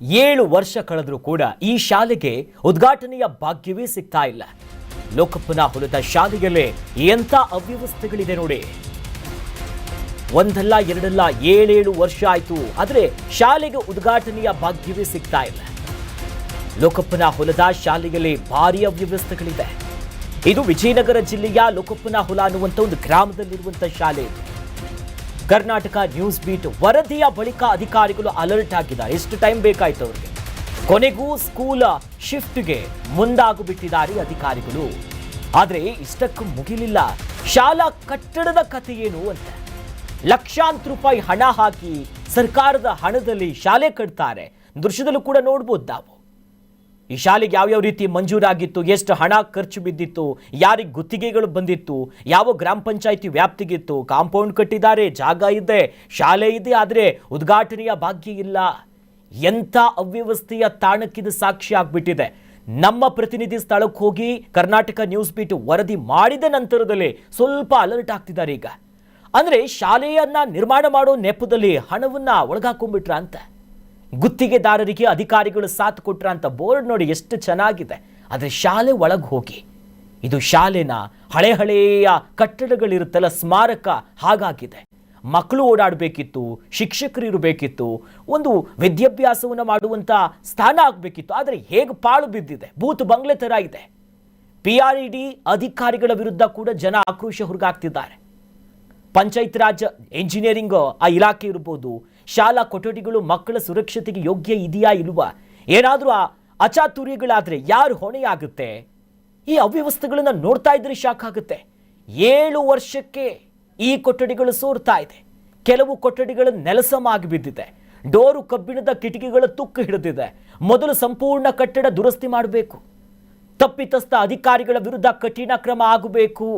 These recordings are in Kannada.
7 ವರ್ಷ ಕಳೆದರೂ ಕೂಡ ಈ ಶಾಲೆಗೆ ಉದ್ಘಾಟನೆಯ ಭಾಗ್ಯವೇ ಸಿಗ್ತಾ ಇಲ್ಲ. ಲೋಕಪ್ಪನ ಹೊಲದ ಶಾಲೆಯಲ್ಲೇ ಎಂಥ ಅವ್ಯವಸ್ಥೆಗಳಿದೆ ನೋಡಿ. ಒಂದಲ್ಲ ಎರಡಲ್ಲ 7 ವರ್ಷ ಆಯ್ತು, ಆದರೆ ಶಾಲೆಗೆ ಉದ್ಘಾಟನೆಯ ಭಾಗ್ಯವೇ ಸಿಗ್ತಾ ಇಲ್ಲ. ಲೋಕಪ್ಪನ ಹೊಲದ ಶಾಲೆಯಲ್ಲಿ ಭಾರಿ ಅವ್ಯವಸ್ಥೆಗಳಿದೆ. ಇದು ವಿಜಯನಗರ ಜಿಲ್ಲೆಯ ಲೋಕಪ್ಪನ ಹೊಲ ಅನ್ನುವಂಥ ಒಂದು ಗ್ರಾಮದಲ್ಲಿರುವಂಥ ಶಾಲೆ. ಕರ್ನಾಟಕ ನ್ಯೂಸ್ ಬೀಟ್ ವರದಿಯ ಬಳಿಕ ಅಧಿಕಾರಿಗಳು ಅಲರ್ಟ್ ಆಗಿದ್ದಾರೆ. ಎಷ್ಟು ಟೈಮ್ ಬೇಕಾಯ್ತು ಅವರಿಗೆ, ಕೊನೆಗೂ ಸ್ಕೂಲ್ ಶಿಫ್ಟ್ಗೆ ಮುಂದಾಗಿಬಿಟ್ಟಿದ್ದಾರೆ ಅಧಿಕಾರಿಗಳು. ಆದರೆ ಇಷ್ಟಕ್ಕೂ ಮುಗಿಲಿಲ್ಲ. ಶಾಲಾ ಕಟ್ಟಡದ ಕಥೆ ಏನು ಅಂತ ಲಕ್ಷಾಂತರ ರೂಪಾಯಿ ಹಣ ಹಾಕಿ ಸರ್ಕಾರದ ಹಣದಲ್ಲಿ ಶಾಲೆ ಕಟ್ತಾರೆ. ದೃಶ್ಯದಲ್ಲೂ ಕೂಡ ನೋಡ್ಬೋದು ನಾವು. ಈ ಶಾಲೆಗೆ ಯಾವ್ಯಾವ ರೀತಿ ಮಂಜೂರಾಗಿತ್ತು, ಎಷ್ಟು ಹಣ ಖರ್ಚು ಬಿದ್ದಿತ್ತು, ಯಾರಿಗೆ ಗುತ್ತಿಗೆಗಳು ಬಂದಿತ್ತು, ಯಾವ ಗ್ರಾಮ ಪಂಚಾಯಿತಿ ವ್ಯಾಪ್ತಿಗಿತ್ತು, ಕಾಂಪೌಂಡ್ ಕಟ್ಟಿದ್ದಾರೆ, ಜಾಗ ಇದೆ, ಶಾಲೆ ಇದೆ, ಆದರೆ ಉದ್ಘಾಟನೆಯ ಭಾಗ್ಯ ಇಲ್ಲ. ಎಂಥ ಅವ್ಯವಸ್ಥೆಯ ತಾಣಕ್ಕಿದು ಸಾಕ್ಷಿ ಆಗ್ಬಿಟ್ಟಿದೆ. ನಮ್ಮ ಪ್ರತಿನಿಧಿ ಸ್ಥಳಕ್ಕೆ ಹೋಗಿ ಕರ್ನಾಟಕ ನ್ಯೂಸ್ ಬೀಟ್ ವರದಿ ಮಾಡಿದ ನಂತರದಲ್ಲಿ ಸ್ವಲ್ಪ ಅಲರ್ಟ್ ಆಗ್ತಿದ್ದಾರೆ. ಈಗ ಅಂದ್ರೆ ಶಾಲೆಯನ್ನ ನಿರ್ಮಾಣ ಮಾಡೋ ನೆಪದಲ್ಲಿ ಹಣವನ್ನ ಒಳಗಾಕೊಂಡ್ಬಿಟ್ರ ಅಂತ, ಗುತ್ತಿಗೆದಾರರಿಗೆ ಅಧಿಕಾರಿಗಳು ಸಾಥ್ ಕೊಟ್ರ ಅಂತ ಬೋರ್ಡ್ ನೋಡಿ ಎಷ್ಟು ಚೆನ್ನಾಗಿದೆ. ಆದರೆ ಶಾಲೆ ಒಳಗೆ ಹೋಗಿ, ಇದು ಶಾಲೆನ ಹಳೆಯ ಕಟ್ಟಡಗಳಿರುತ್ತಲ್ಲ, ಸ್ಮಾರಕ ಹಾಗಾಗಿದೆ. ಮಕ್ಕಳು ಓಡಾಡಬೇಕಿತ್ತು, ಶಿಕ್ಷಕರು ಇರಬೇಕಿತ್ತು, ಒಂದು ವಿದ್ಯಾಭ್ಯಾಸವನ್ನು ಮಾಡುವಂಥ ಸ್ಥಾನ ಆಗಬೇಕಿತ್ತು. ಆದರೆ ಹೇಗೆ ಪಾಳು ಬಿದ್ದಿದೆ, ಬೂತ್ ಬಂಗ್ಲೆ ಥರ ಇದೆ. PRED ಅಧಿಕಾರಿಗಳ ವಿರುದ್ಧ ಕೂಡ ಜನ ಆಕ್ರೋಶ ಹೊರಗಾಗ್ತಿದ್ದಾರೆ. ಪಂಚಾಯತ್ ರಾಜ್ ಇಂಜಿನಿಯರಿಂಗ್ ಆ ಇಲಾಖೆ ಇರ್ಬೋದು, ಶಾಲಾ ಕೊಠಡಿಗಳು ಮಕ್ಕಳ ಸುರಕ್ಷತೆಗೆ ಯೋಗ್ಯ ಇದೆಯಾ ಇಲ್ವಾ, ಏನಾದರೂ ಅಚಾತುರ್ಯಗಳಾದರೆ ಯಾರು ಹೊಣೆಯಾಗುತ್ತೆ? ಈ ಅವ್ಯವಸ್ಥೆಗಳನ್ನು ನೋಡ್ತಾ ಇದ್ರೆ ಶಾಕ್ ಆಗುತ್ತೆ. 7 ವರ್ಷಕ್ಕೆ ಈ ಕೊಠಡಿಗಳು ಸೋರ್ತಾ ಇದೆ. ಕೆಲವು ಕೊಠಡಿಗಳು ನೆಲಸಮಾಗಿ ಬಿದ್ದಿದೆ. ಡೋರು ಕಬ್ಬಿಣದ ಕಿಟಕಿಗಳ ತುಕ್ಕು ಹಿಡಿದಿದೆ. ಮೊದಲು ಸಂಪೂರ್ಣ ಕಟ್ಟಡ ದುರಸ್ತಿ ಮಾಡಬೇಕು. ತಪ್ಪಿತಸ್ಥ ಅಧಿಕಾರಿಗಳ ವಿರುದ್ಧ ಕಠಿಣ ಕ್ರಮ ಆಗಬೇಕು.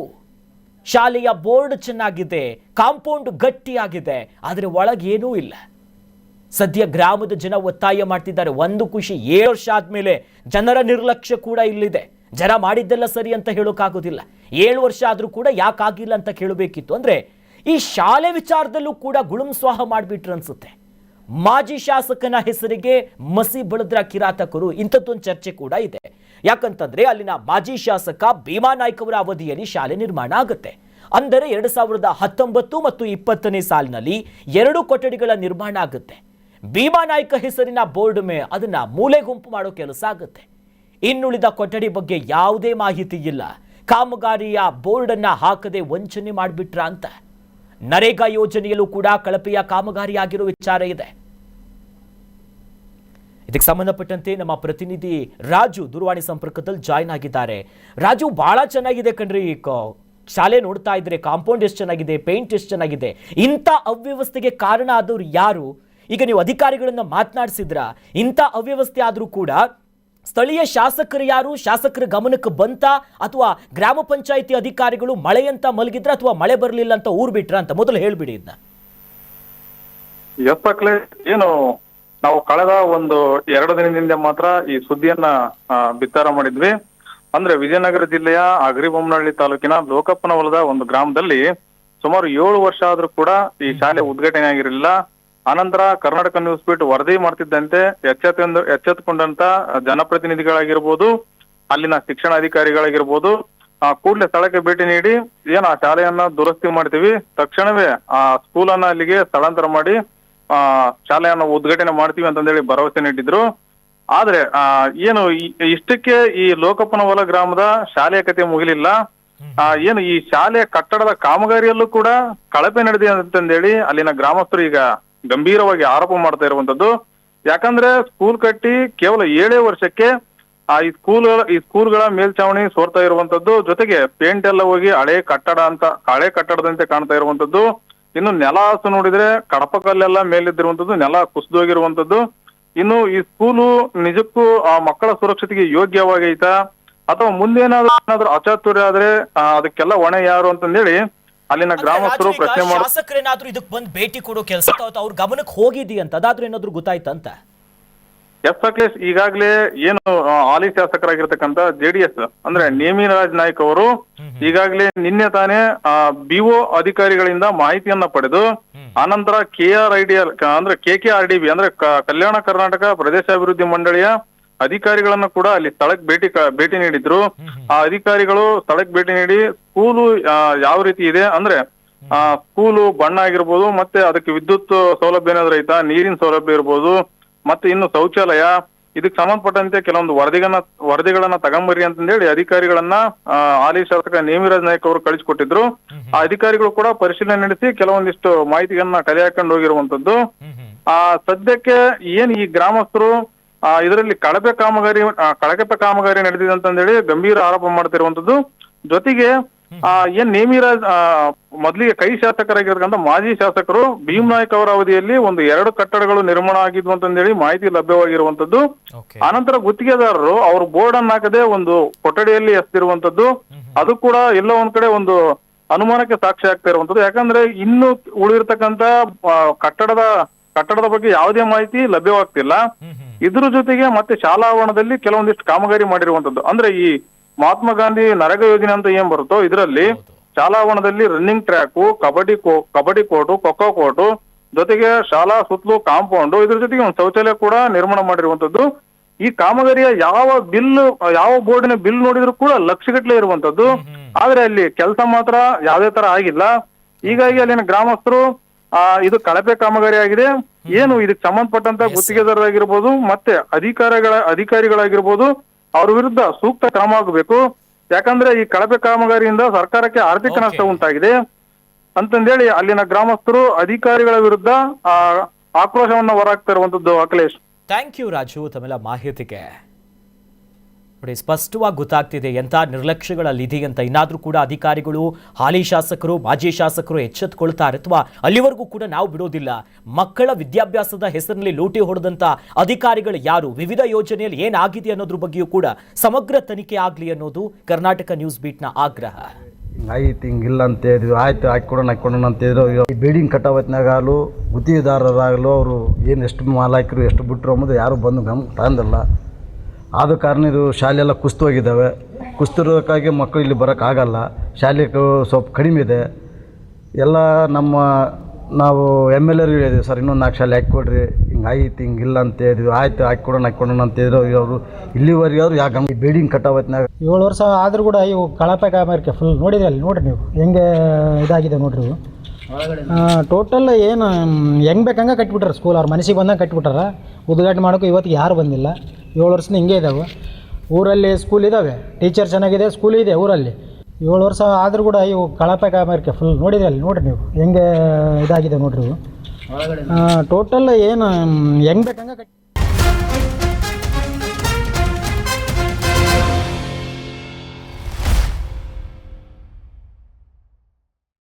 ಶಾಲೆಯ ಬೋರ್ಡ್ ಚೆನ್ನಾಗಿದೆ, ಕಾಂಪೌಂಡ್ ಗಟ್ಟಿಯಾಗಿದೆ, ಆದರೆ ಒಳಗೇನೂ ಇಲ್ಲ. ಸದ್ಯ ಗ್ರಾಮದ ಜನ ಒತ್ತಾಯ ಮಾಡ್ತಿದ್ದಾರೆ. ಒಂದು ಖುಷಿ, 7 ವರ್ಷ ಆದ್ಮೇಲೆ ಜನರ ನಿರ್ಲಕ್ಷ್ಯ ಕೂಡ ಇಲ್ಲಿದೆ. ಜನ ಮಾಡಿದ್ದೆಲ್ಲ ಸರಿ ಅಂತ ಹೇಳೋಕ್ಕಾಗೋದಿಲ್ಲ. 7 ವರ್ಷ ಆದ್ರೂ ಕೂಡ ಯಾಕಾಗಿಲ್ಲ ಅಂತ ಕೇಳಬೇಕಿತ್ತು. ಅಂದ್ರೆ ಈ ಶಾಲೆ ವಿಚಾರದಲ್ಲೂ ಕೂಡ ಗುಳುಂಸ್ವಾಹ ಮಾಡಿಬಿಟ್ರು ಅನ್ಸುತ್ತೆ. ಮಾಜಿ ಶಾಸಕನ ಹೆಸರಿಗೆ ಮಸಿ ಬಳದ್ರ ಕಿರಾತಕರು, ಇಂಥದ್ದೊಂದು ಚರ್ಚೆ ಕೂಡ ಇದೆ. ಯಾಕಂತಂದ್ರೆ ಅಲ್ಲಿನ ಮಾಜಿ ಶಾಸಕ ಭೀಮಾ ನಾಯ್ಕ ಅವರ ಅವಧಿಯಲ್ಲಿ ಶಾಲೆ ನಿರ್ಮಾಣ ಆಗುತ್ತೆ. ಅಂದರೆ 2019 ಮತ್ತು 20ನೇ ಸಾಲಿನಲ್ಲಿ 2 ಕೊಠಡಿಗಳ ನಿರ್ಮಾಣ ಆಗುತ್ತೆ. ಭೀಮಾ ನಾಯ್ಕ ಹೆಸರಿನ ಬೋರ್ಡ್ ಅದನ್ನ ಮೂಲೆ ಗುಂಪು ಮಾಡೋ ಕೆಲಸ ಆಗುತ್ತೆ. ಇನ್ನುಳಿದ ಕೊಠಡಿ ಬಗ್ಗೆ ಯಾವುದೇ ಮಾಹಿತಿ ಇಲ್ಲ. ಕಾಮಗಾರಿಯ ಬೋರ್ಡ್ ಅನ್ನ ಹಾಕದೆ ವಂಚನೆ ಮಾಡಿಬಿಟ್ರ ಅಂತ. ನರೇಗಾ ಯೋಜನೆಯಲ್ಲೂ ಕೂಡ ಕಳಪೆಯ ಕಾಮಗಾರಿ ಆಗಿರೋ ವಿಚಾರ ಇದೆ. ಇದಕ್ಕೆ ಸಂಬಂಧಪಟ್ಟಂತೆ ನಮ್ಮ ಪ್ರತಿನಿಧಿ ರಾಜು ದೂರವಾಣಿ ಸಂಪರ್ಕದಲ್ಲಿ ಜಾಯ್ನ್ ಆಗಿದ್ದಾರೆ. ರಾಜು, ಬಹಳ ಚೆನ್ನಾಗಿದೆ ಕಣ್ರಿ ಶಾಲೆ ನೋಡ್ತಾ ಇದ್ರೆ. ಕಾಂಪೌಂಡ್ ಎಷ್ಟು ಚೆನ್ನಾಗಿದೆ, ಪೇಂಟ್ ಎಷ್ಟು ಚೆನ್ನಾಗಿದೆ. ಇಂಥ ಅವ್ಯವಸ್ಥೆಗೆ ಕಾರಣ ಆದವ್ರು ಯಾರು? ಈಗ ನೀವು ಅಧಿಕಾರಿಗಳನ್ನ ಮಾತನಾಡಿಸಿದ್ರ, ಇಂಥ ಅವ್ಯವಸ್ಥೆ ಆದರೂ ಕೂಡ ಸ್ಥಳೀಯ ಶಾಸಕರು ಯಾರು? ಶಾಸಕರ ಗಮನಕ್ಕೆ ಬಂತ, ಅಥವಾ ಗ್ರಾಮ ಪಂಚಾಯಿತಿ ಅಧಿಕಾರಿಗಳು ಮಳೆ ಅಂತ ಮಲಗಿದ್ರ, ಅಥವಾ ಮಳೆ ಬರಲಿಲ್ಲ ಅಂತ ಊರ್ ಬಿಟ್ರ ಅಂತ ಮೊದಲು ಹೇಳ್ಬಿಡಿ ಇದನ್ನ. ಏನು ನಾವು ಕಳೆದ 1-2 ದಿನದಿಂದ ಮಾತ್ರ ಈ ಸುದ್ದಿಯನ್ನ ಬಿತ್ತರ ಮಾಡಿದ್ವಿ. ಅಂದ್ರೆ ವಿಜಯನಗರ ಜಿಲ್ಲೆಯ ಅಗ್ರಿಬೊಮ್ಮನಹಳ್ಳಿ ತಾಲೂಕಿನ ಲೋಕಪ್ಪನ ಹೊಲದ ಒಂದು ಗ್ರಾಮದಲ್ಲಿ ಸುಮಾರು 7 ವರ್ಷ ಆದ್ರೂ ಕೂಡ ಈ ಶಾಲೆ ಉದ್ಘಾಟನೆ ಆಗಿರಲಿಲ್ಲ. ಆನಂತರ ಕರ್ನಾಟಕ ನ್ಯೂಸ್ ಬೀಟ್ ವರದಿ ಮಾಡ್ತಿದ್ದಂತೆ ಎಚ್ಚೆತ್ತುಕೊಂಡಂತ ಜನಪ್ರತಿನಿಧಿಗಳಾಗಿರ್ಬೋದು, ಅಲ್ಲಿನ ಶಿಕ್ಷಣ ಅಧಿಕಾರಿಗಳಾಗಿರ್ಬೋದು, ಕೂಡಲೇ ಸ್ಥಳಕ್ಕೆ ಭೇಟಿ ನೀಡಿ ಏನು ಆ ಶಾಲೆಯನ್ನ ದುರಸ್ತಿ ಮಾಡ್ತೀವಿ, ತಕ್ಷಣವೇ ಆ ಸ್ಕೂಲನ್ನ ಅಲ್ಲಿಗೆ ಸ್ಥಳಾಂತರ ಮಾಡಿ ಶಾಲೆಯನ್ನ ಉದ್ಘಾಟನೆ ಮಾಡ್ತೀವಿ ಅಂತಂದೇಳಿ ಭರವಸೆ ನೀಡಿದ್ರು. ಆದ್ರೆ ಏನು ಇಷ್ಟಕ್ಕೆ ಈ ಲೋಕಪ್ಪನ ಹೊಲ ಗ್ರಾಮದ ಶಾಲೆಯ ಕತೆ ಮುಗಿಲಿಲ್ಲ. ಏನು ಈ ಶಾಲೆಯ ಕಟ್ಟಡದ ಕಾಮಗಾರಿಯಲ್ಲೂ ಕೂಡ ಕಳಪೆ ನಡೆದಿದೆ ಅಂತಂದೇಳಿ ಅಲ್ಲಿನ ಗ್ರಾಮಸ್ಥರು ಈಗ ಗಂಭೀರವಾಗಿ ಆರೋಪ ಮಾಡ್ತಾ ಇರುವಂತದ್ದು. ಯಾಕಂದ್ರೆ ಸ್ಕೂಲ್ ಕಟ್ಟಿ ಕೇವಲ 7 ವರ್ಷಕ್ಕೆ ಈ ಸ್ಕೂಲ್ಗಳ ಮೇಲ್ಚಾವಣಿ ಸೋರ್ತಾ ಇರುವಂತದ್ದು, ಜೊತೆಗೆ ಪೇಂಟ್ ಎಲ್ಲ ಹೋಗಿ ಹಳೆ ಕಟ್ಟಡದಂತೆ ಕಾಣ್ತಾ ಇರುವಂತದ್ದು. ಇನ್ನು ನೆಲ ಹಾಸು ನೋಡಿದ್ರೆ ಕಡಪ ಕಲ್ಲೆಲ್ಲ ಮೇಲಿದ್ದಿರುವಂತದ್ದು, ನೆಲ ಕುಸಿದೋಗಿರುವಂತದ್ದು. ಇನ್ನು ಈ ಸ್ಕೂಲು ನಿಜಕ್ಕೂ ಆ ಮಕ್ಕಳ ಸುರಕ್ಷತೆಗೆ ಯೋಗ್ಯವಾಗೈತಾ, ಅಥವಾ ಮುಂದೇನಾದ್ರೂ ಅಚಾತುರ್ಯ ಆದ್ರೆ ಅದಕ್ಕೆಲ್ಲ ಹೊಣೆ ಯಾರು ಅಂತಂದೇಳಿ ಅಲ್ಲಿನ ಗ್ರಾಮಸ್ಥರು ಪ್ರಶ್ನೆ ಮಾಡಿ. ಶಾಸಕರೇನಾದ್ರೂ ಇದಕ್ಕೆ ಬಂದು ಭೇಟಿ ಕೊಡೋ ಕೆಲಸ ಅವ್ರ ಗಮನಕ್ಕೆ ಹೋಗಿದಿ ಅಂತ ಅದಾದ್ರೂ ಏನಾದ್ರು ಗೊತ್ತಾಯ್ತಂತ? ಎಸ್ ಅಖಿಲೇಶ್ ಈಗಾಗಲೇ ಏನು ಹಾಲಿ ಶಾಸಕರಾಗಿರ್ತಕ್ಕಂಥ JDS ಅಂದ್ರೆ ನೇಮಿರಾಜ್ ನಾಯ್ಕ್ ಅವರು ಈಗಾಗಲೇ ನಿನ್ನೆ ತಾನೇ BO ಅಧಿಕಾರಿಗಳಿಂದ ಮಾಹಿತಿಯನ್ನ ಪಡೆದು ಆನಂತರ KRIDL ಅಂದ್ರೆ KKRDB ಅಂದ್ರೆ ಕಲ್ಯಾಣ ಕರ್ನಾಟಕ ಪ್ರದೇಶಾಭಿವೃದ್ಧಿ ಮಂಡಳಿಯ ಅಧಿಕಾರಿಗಳನ್ನ ಕೂಡ ಅಲ್ಲಿ ಸ್ಥಳಕ್ಕೆ ಭೇಟಿ ನೀಡಿದ್ರು. ಆ ಅಧಿಕಾರಿಗಳು ಸ್ಥಳಕ್ಕೆ ಭೇಟಿ ನೀಡಿ ಸ್ಕೂಲು ಯಾವ ರೀತಿ ಇದೆ ಅಂದ್ರೆ ಸ್ಕೂಲು ಬಣ್ಣ ಆಗಿರ್ಬೋದು, ಮತ್ತೆ ಅದಕ್ಕೆ ವಿದ್ಯುತ್ ಸೌಲಭ್ಯ ಏನಾದ್ರು ಐತಾ, ನೀರಿನ ಸೌಲಭ್ಯ ಇರ್ಬೋದು, ಮತ್ತೆ ಇನ್ನು ಶೌಚಾಲಯ, ಇದಕ್ಕೆ ಸಂಬಂಧಪಟ್ಟಂತೆ ಕೆಲವೊಂದು ವರದಿಗಳನ್ನ ತಗೊಂಬರ್ರಿ ಅಂತಂದೇಳಿ ಅಧಿಕಾರಿಗಳನ್ನ ಹಾಲಿ ಶಾಸಕ ನೇಮಿರಾಜ್ ನಾಯ್ಕ್ ಅವರು ಕಳಿಸಿಕೊಟ್ಟಿದ್ರು. ಆ ಅಧಿಕಾರಿಗಳು ಕೂಡ ಪರಿಶೀಲನೆ ನಡೆಸಿ ಕೆಲವೊಂದಿಷ್ಟು ಮಾಹಿತಿಗಳನ್ನ ಕಲೆ ಹಾಕೊಂಡು ಹೋಗಿರುವಂತದ್ದು. ಸದ್ಯಕ್ಕೆ ಏನ್ ಈ ಗ್ರಾಮಸ್ಥರು ಇದರಲ್ಲಿ ಕಳಪೆ ಕಾಮಗಾರಿ ನಡೆದಿದೆ ಅಂತಂದೇಳಿ ಗಂಭೀರ ಆರೋಪ ಮಾಡ್ತಿರುವಂತದ್ದು. ಜೊತೆಗೆ ಏನ್ ನೇಮಿರಾಜ್ ಮೊದಲಿಗೆ ಕೈ ಶಾಸಕರಾಗಿರ್ತಕ್ಕಂಥ ಮಾಜಿ ಶಾಸಕರು ಭೀಮ್ ನಾಯ್ಕ್ ಅವರ ಅವಧಿಯಲ್ಲಿ 2 ಕಟ್ಟಡಗಳು ನಿರ್ಮಾಣ ಆಗಿದ್ವು ಅಂತಂದೇಳಿ ಮಾಹಿತಿ ಲಭ್ಯವಾಗಿರುವಂತದ್ದು. ಆನಂತರ ಗುತ್ತಿಗೆದಾರರು ಅವ್ರ ಬೋರ್ಡ್ ಅನ್ನ ಹಾಕದೆ ಒಂದು ಕೊಠಡಿಯಲ್ಲಿ ಎಸ್ತಿರುವಂತದ್ದು. ಅದು ಕೂಡ ಎಲ್ಲೋ ಒಂದ್ ಕಡೆ ಒಂದು ಅನುಮಾನಕ್ಕೆ ಸಾಕ್ಷಿ ಆಗ್ತಾ ಇರುವಂತದ್ದು. ಯಾಕಂದ್ರೆ ಇನ್ನು ಉಳಿದಿರ್ತಕ್ಕಂಥ ಕಟ್ಟಡದ ಬಗ್ಗೆ ಯಾವುದೇ ಮಾಹಿತಿ ಲಭ್ಯವಾಗ್ತಿಲ್ಲ. ಇದ್ರ ಜೊತೆಗೆ ಮತ್ತೆ ಶಾಲಾವರಣದಲ್ಲಿ ಕೆಲವೊಂದಿಷ್ಟು ಕಾಮಗಾರಿ ಮಾಡಿರುವಂತದ್ದು. ಅಂದ್ರೆ ಈ ಮಹಾತ್ಮ ಗಾಂಧಿ ನರೇಗಾ ಯೋಜನೆ ಅಂತ ಏನ್ ಬರುತ್ತೋ ಇದರಲ್ಲಿ ಶಾಲಾವರಣದಲ್ಲಿ running track, kabaddi court, kho kho court, ಜೊತೆಗೆ ಶಾಲಾ ಸುತ್ತಲೂ ಕಾಂಪೌಂಡ್, ಇದ್ರ ಜೊತೆಗೆ ಒಂದು ಶೌಚಾಲಯ ಕೂಡ ನಿರ್ಮಾಣ ಮಾಡಿರುವಂತದ್ದು. ಈ ಕಾಮಗಾರಿಯ ಯಾವ ಬೋರ್ಡಿನ ಬಿಲ್ ನೋಡಿದ್ರು ಕೂಡ ಲಕ್ಷಗಟ್ಟಲೆ ಇರುವಂತದ್ದು. ಆದ್ರೆ ಅಲ್ಲಿ ಕೆಲಸ ಮಾತ್ರ ಯಾವುದೇ ತರ ಆಗಿಲ್ಲ. ಹೀಗಾಗಿ ಅಲ್ಲಿನ ಗ್ರಾಮಸ್ಥರು ಇದು ಕಳಪೆ ಕಾಮಗಾರಿ ಆಗಿದೆ, ಏನು ಇದಕ್ಕೆ ಸಂಬಂಧಪಟ್ಟಂತ ಗುತ್ತಿಗೆದಾರರಾಗಿರ್ಬೋದು ಮತ್ತೆ ಅಧಿಕಾರಿಗಳಾಗಿರ್ಬೋದು ಅವ್ರ ವಿರುದ್ಧ ಸೂಕ್ತ ಕ್ರಮ ಆಗಬೇಕು. ಯಾಕಂದ್ರೆ ಈ ಕಳಪೆ ಕಾಮಗಾರಿಯಿಂದ ಸರ್ಕಾರಕ್ಕೆ ಆರ್ಥಿಕ ನಷ್ಟ ಉಂಟಾಗಿದೆ ಅಂತಂದೇಳಿ ಅಲ್ಲಿನ ಗ್ರಾಮಸ್ಥರು ಅಧಿಕಾರಿಗಳ ವಿರುದ್ಧ ಆಕ್ರೋಶವನ್ನ ಹೊರಹಾಕ್ತಾ ಇರುವಂತದ್ದು. ಅಖಿಲೇಶ್, ಥ್ಯಾಂಕ್ ಯು ರಾಜು ತಮ್ಮೆಲ್ಲ ಮಾಹಿತಿಗೆ. ನೋಡಿ, ಸ್ಪಷ್ಟವಾಗಿ ಗೊತ್ತಾಗ್ತಿದೆ ಎಂಥ ನಿರ್ಲಕ್ಷ್ಯಗಳಲ್ಲಿದೆ ಅಂತ. ಇನ್ನಾದರೂ ಕೂಡ ಅಧಿಕಾರಿಗಳು, ಹಾಲಿ ಶಾಸಕರು, ಮಾಜಿ ಶಾಸಕರು ಎಚ್ಚೆತ್ತುಕೊಳ್ತಾರೆ ಅಥವಾ ಅಲ್ಲಿವರೆಗೂ ಕೂಡ ನಾವು ಬಿಡೋದಿಲ್ಲ. ಮಕ್ಕಳ ವಿದ್ಯಾಭ್ಯಾಸದ ಹೆಸರಿನಲ್ಲಿ ಲೂಟಿ ಹೊಡೆದಂಥ ಅಧಿಕಾರಿಗಳು ಯಾರು, ವಿವಿಧ ಯೋಜನೆಯಲ್ಲಿ ಏನಾಗಿದೆ ಅನ್ನೋದ್ರ ಬಗ್ಗೆಯೂ ಕೂಡ ಸಮಗ್ರ ತನಿಖೆ ಆಗಲಿ ಅನ್ನೋದು ಕರ್ನಾಟಕ ನ್ಯೂಸ್ ಬೀಟ್ನ ಆಗ್ರಹ. ಆಯ್ತು, ಹಿಂಗಿಲ್ಲ ಅಂತ ಹೇಳಿದ್ವಿ, ಆಯ್ತು ಹಾಕ್ಕೊಡೋಣ ಅಂತ ಹೇಳಿದ್ರು. ಈ ಬಿಲ್ಡಿಂಗ್ ಕಟ್ಟೋವತ್ನಾಗಲು ಗುತ್ತಿಗೆದಾರರಾಗಲು ಅವರು ಏನು ಎಷ್ಟು ಮಾಲಾಕರು ಎಷ್ಟು ಬಿಟ್ಟರು ಅನ್ನೋದು ಯಾರು ಬಂದು ಗಮನ ತಂದಿಲ್ಲ. ಆದ ಕಾರಣ ಇದು ಶಾಲೆಯೆಲ್ಲ ಕುಸಿದೋಗಿದ್ದಾವೆ. ಕುಸಿದಿರೋದಕ್ಕಾಗಿ ಮಕ್ಕಳು ಇಲ್ಲಿ ಬರೋಕ್ಕಾಗಲ್ಲ. ಶಾಲೆ ಸ್ವಲ್ಪ ಕಡಿಮೆ ಇದೆ. ಎಲ್ಲ ನಾವು MLA ಹೇಳಿದ್ವಿ, ಸರ್ ಇನ್ನೊಂದು 4 ಶಾಲೆ ಹಾಕಿಕೊಡ್ರಿ, ಹಿಂಗಿಲ್ಲ ಅಂತ ಹೇಳಿದ್ವಿ, ಆಯ್ತು ಹಾಕ್ಕೊಡೋಣ ಅಂತ ಹೇಳಿದ್ರು. ಅವರು ಇಲ್ಲಿವರೆಗೆ ಅವರು ಯಾಕೆ ಈ ಬಿಲ್ಡಿಂಗ್ ಕಟ್ಟೋವತ್ನಾಗ 7 ವರ್ಷ ಆದರೂ ಕೂಡ ಇವು ಕಳಪೆ ಕಾಮಗಾರಿ ಫುಲ್ ನೋಡಿದ್ರಿ. ಅಲ್ಲಿ ನೋಡಿರಿ ನೀವು ಹೆಂಗೆ ಇದಾಗಿದೆ ನೋಡ್ರಿ. ಇವು ಟೋಟಲ್ ಏನು ಹೆಂಗೆ ಬೇಕಂಗೆ ಕಟ್ಬಿಟ್ರೆ ಸ್ಕೂಲ್ ಅವ್ರ ಮನಸ್ಸಿಗೆ ಬಂದಂಗೆ ಕಟ್ಬಿಟ್ಟಾರ. ಉದ್ಘಾಟನೆ ಮಾಡೋಕ್ಕೂ ಇವತ್ತಿಗೆ ಯಾರು ಬಂದಿಲ್ಲ. 7 ವರ್ಷದಿಂದ ಹಿಂಗೆ ಇದ್ದಾವೆ. ಊರಲ್ಲಿ ಸ್ಕೂಲ್ ಇದ್ದಾವೆ, ಟೀಚರ್ ಚೆನ್ನಾಗಿದೆ, ಸ್ಕೂಲ್ ಇದೆ ಊರಲ್ಲಿ. 7 ವರ್ಷ ಆದರೂ ಕೂಡ ಇವು ಕಳಪೆ ಕಾಮಗಾರಿ ಫುಲ್ ನೋಡಿದ್ರಿ. ಅಲ್ಲಿ ನೋಡಿರಿ ನೀವು ಹೆಂಗೆ ಇದಾಗಿದೆ ನೋಡ್ರಿ. ಇವು ಟೋಟಲ್ ಏನು ಹೆಂಗೆ ಬೇಕಂಗೆ